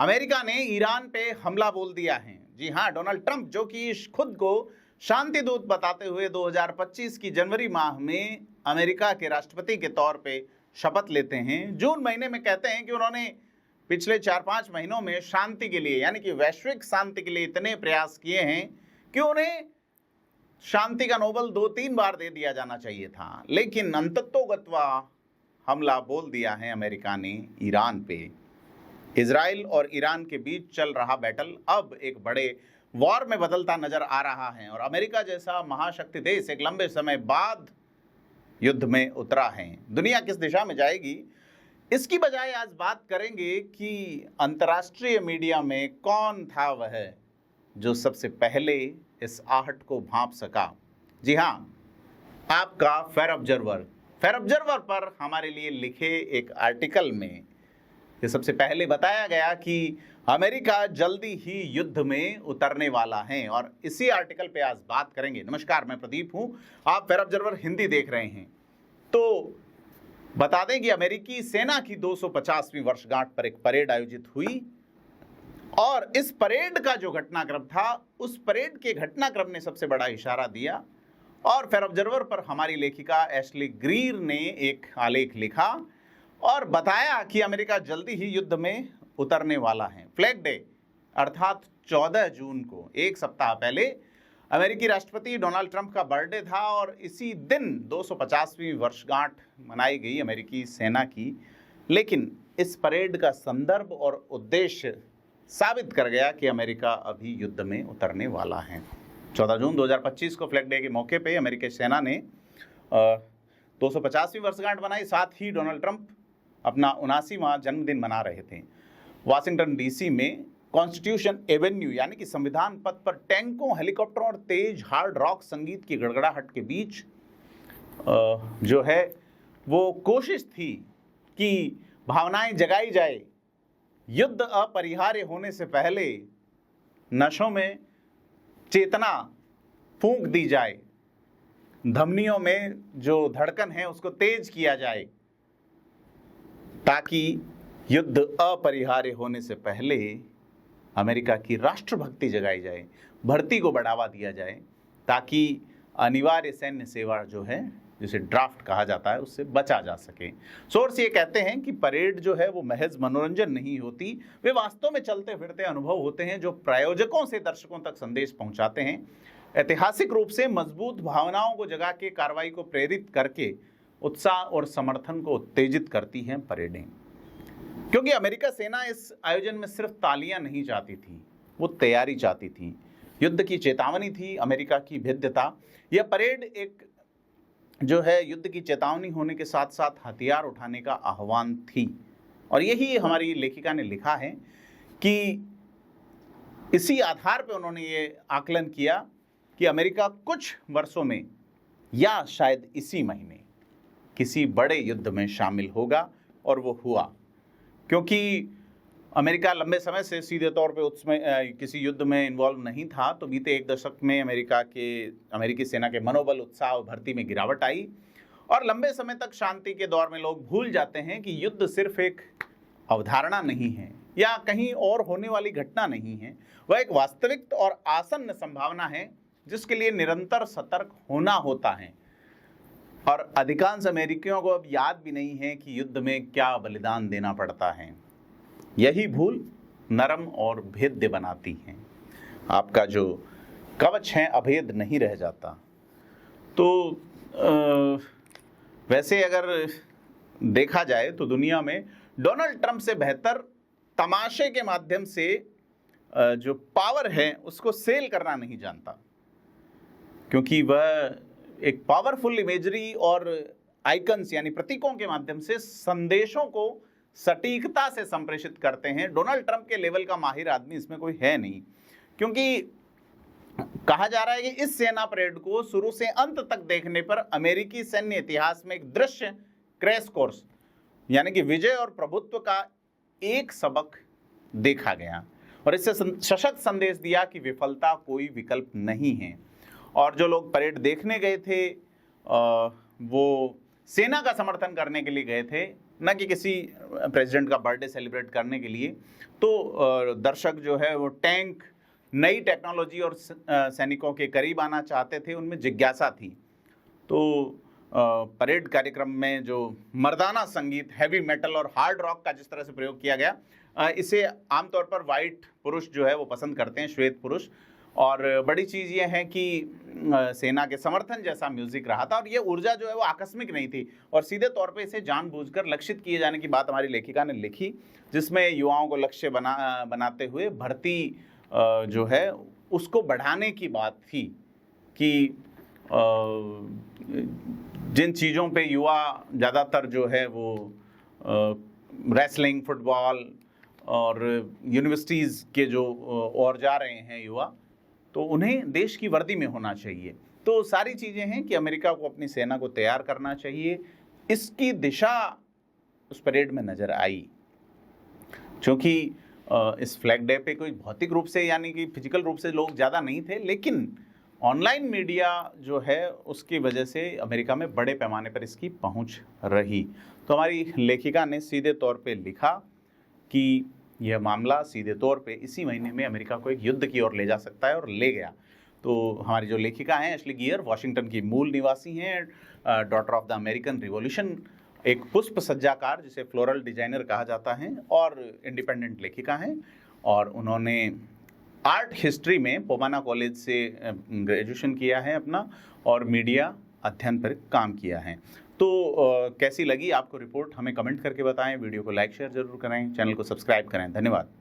America ने Iran पे हमला बोल दिया है। जी हां, डोनाल्ड ट्रंप जो कि खुद को शांति दूत बताते हुए 2025 की जनवरी माह में अमेरिका के राष्ट्रपति के तौर पे शपथ लेते हैं, जून महीने में कहते हैं कि उन्होंने पिछले 4-5 महीनों में शांति के लिए यानी कि वैश्विक शांति के लिए इतने प्रयास किए हैं कि उन्हें शांति का नोबेल 2-3 बार दे दिया जाना चाहिए था। लेकिन अंततोगत्वा हमला बोल दिया है अमेरिका ने ईरान पे। इजराइल और ईरान के बीच चल रहा बैटल अब एक बड़े वॉर में बदलता नजर आ रहा है और अमेरिका जैसा महाशक्ति देश एक लंबे समय बाद युद्ध में उतरा है। दुनिया किस दिशा में जाएगी, इसकी बजाय आज बात करेंगे कि अंतर्राष्ट्रीय मीडिया में कौन था वह जो सबसे पहले इस आहट को भांप सका। जी हाँ, आपका फेयर ऑब्जर्वर पर हमारे लिए लिखे एक आर्टिकल में ये सबसे पहले बताया गया कि अमेरिका जल्दी ही युद्ध में उतरने वाला है और इसी आर्टिकल पे आज बात करेंगे। नमस्कार, मैं प्रदीप हूं, आप फेयर ऑब्जर्वर हिंदी देख रहे हैं। तो बता दें कि अमेरिकी सेना की 250वीं वर्षगांठ पर एक परेड आयोजित हुई और इस परेड का जो घटनाक्रम था, उस परेड के घटनाक्रम ने सबसे बड़ा इशारा दिया और फेयर ऑब्जर्वर पर हमारी लेखिका एशली ग्रीर ने एक आलेख लिखा और बताया कि अमेरिका जल्दी ही युद्ध में उतरने वाला है। फ्लैग डे अर्थात 14 जून को, एक सप्ताह पहले अमेरिकी राष्ट्रपति डोनाल्ड ट्रंप का बर्थडे था और इसी दिन 250वीं वर्षगांठ मनाई गई अमेरिकी सेना की। लेकिन इस परेड का संदर्भ और उद्देश्य साबित कर गया कि अमेरिका अभी युद्ध में उतरने वाला है। 14 जून 2025 को फ्लैग डे के मौके पे अमेरिकी सेना ने 250वीं वर्षगांठ मनाई। साथ ही डोनाल्ड ट्रंप अपना 79वां जन्मदिन मना रहे थे। वाशिंगटन डीसी में कॉन्स्टिट्यूशन एवेन्यू यानी कि संविधान पथ पर टैंकों, हेलीकॉप्टरों और तेज हार्ड रॉक संगीत की गड़गड़ाहट के बीच जो है वो कोशिश थी कि भावनाएं जगाई जाए। युद्ध अपरिहार्य होने से पहले नशों में चेतना फूंक दी जाए, धमनियों में जो धड़कन है उसको तेज किया जाए ताकि युद्ध अपरिहार्य होने से पहले अमेरिका की राष्ट्रभक्ति जगाई जाए, भर्ती को बढ़ावा दिया जाए ताकि अनिवार्य सैन्य सेवा जो है, जिसे ड्राफ्ट कहा जाता है, उससे बचा जा सके। सोर्स ये कहते हैं कि परेड जो है वो महज मनोरंजन नहीं होती, वे वास्तव में चलते फिरते अनुभव होते हैं जो प्रायोजकों से दर्शकों तक संदेश पहुंचाते हैं। ऐतिहासिक रूप से मजबूत भावनाओं को जगा के कार्रवाई को प्रेरित करके उत्साह और समर्थन को उत्तेजित करती हैं परेडें। क्योंकि अमेरिका सेना इस आयोजन में सिर्फ तालियां नहीं चाहती थी, वो तैयारी चाहती थी। युद्ध की चेतावनी थी अमेरिका की भेद्यता। यह परेड एक जो है युद्ध की चेतावनी होने के साथ साथ हथियार उठाने का आह्वान थी। और यही हमारी लेखिका ने लिखा है कि इसी आधार पर उन्होंने ये आकलन किया कि अमेरिका कुछ वर्षों में या शायद इसी महीने किसी बड़े युद्ध में शामिल होगा। और वो हुआ, क्योंकि अमेरिका लंबे समय से सीधे तौर पे उसमें किसी युद्ध में इन्वॉल्व नहीं था। तो बीते एक दशक में अमेरिकी सेना के मनोबल, उत्साह और भर्ती में गिरावट आई और लंबे समय तक शांति के दौर में लोग भूल जाते हैं कि युद्ध सिर्फ एक अवधारणा नहीं है या कहीं और होने वाली घटना नहीं है, वह एक वास्तविक और आसन्न संभावना है जिसके लिए निरंतर सतर्क होना होता है। और अधिकांश अमेरिकियों को अब याद भी नहीं है कि युद्ध में क्या बलिदान देना पड़ता है। यही भूल नरम और भेद्य बनाती है। आपका जो कवच है अभेद नहीं रह जाता। तो वैसे अगर देखा जाए तो दुनिया में डोनाल्ड ट्रंप से बेहतर तमाशे के माध्यम से जो पावर है उसको सेल करना नहीं जानता, क्योंकि वह एक पावरफुल इमेजरी और आइकन्स यानी प्रतीकों के माध्यम से संदेशों को सटीकता से संप्रेषित करते हैं। डोनाल्ड ट्रंप के लेवल का माहिर आदमी इसमें कोई है नहीं, क्योंकि कहा जा रहा है कि इस सेना परेड को शुरू से अंत तक देखने पर अमेरिकी सैन्य इतिहास में एक दृश्य क्रैश कोर्स यानी कि विजय और प्रभुत्व का एक सबक देखा गया और इससे सशक्त संदेश दिया कि विफलता कोई विकल्प नहीं है। और जो लोग परेड देखने गए थे वो सेना का समर्थन करने के लिए गए थे, न कि किसी प्रेसिडेंट का बर्थडे सेलिब्रेट करने के लिए। तो दर्शक जो है वो टैंक, नई टेक्नोलॉजी और सैनिकों के करीब आना चाहते थे, उनमें जिज्ञासा थी। तो परेड कार्यक्रम में जो मर्दाना संगीत, हैवी मेटल और हार्ड रॉक का जिस तरह से प्रयोग किया गया, इसे आमतौर पर वाइट पुरुष जो है वो पसंद करते हैं, श्वेत पुरुष। और बड़ी चीज़ ये है कि सेना के समर्थन जैसा म्यूजिक रहा था, और ये ऊर्जा जो है वो आकस्मिक नहीं थी, और सीधे तौर पे इसे जानबूझकर लक्षित किए जाने की बात हमारी लेखिका ने लिखी, जिसमें युवाओं को लक्ष्य बनाते हुए भर्ती जो है उसको बढ़ाने की बात थी कि जिन चीज़ों पे युवा ज़्यादातर जो है वो रेसलिंग, फुटबॉल और यूनिवर्सिटीज़ के जो और जा रहे हैं युवा, तो उन्हें देश की वर्दी में होना चाहिए। तो सारी चीज़ें हैं कि अमेरिका को अपनी सेना को तैयार करना चाहिए। इसकी दिशा उस परेड में नज़र आई, क्योंकि इस फ्लैग डे पे कोई भौतिक रूप से यानी कि फिजिकल रूप से लोग ज़्यादा नहीं थे, लेकिन ऑनलाइन मीडिया जो है उसकी वजह से अमेरिका में बड़े पैमाने पर इसकी पहुंच रही। तो हमारी लेखिका ने सीधे तौर पे लिखा कि यह मामला सीधे तौर पे इसी महीने में अमेरिका को एक युद्ध की ओर ले जा सकता है, और ले गया। तो हमारी जो लेखिका हैं एशली गियर, वॉशिंगटन की मूल निवासी हैं, daughter of the American revolution, एक पुष्प सज्जाकार जिसे फ्लोरल डिजाइनर कहा जाता है, और इंडिपेंडेंट लेखिका हैं। और उन्होंने आर्ट हिस्ट्री में पोमाना कॉलेज से ग्रेजुएशन किया है अपना, और मीडिया अध्ययन पर काम किया है। तो कैसी लगी आपको रिपोर्ट, हमें कमेंट करके बताएं। वीडियो को लाइक शेयर जरूर करें, चैनल को सब्सक्राइब करें। धन्यवाद।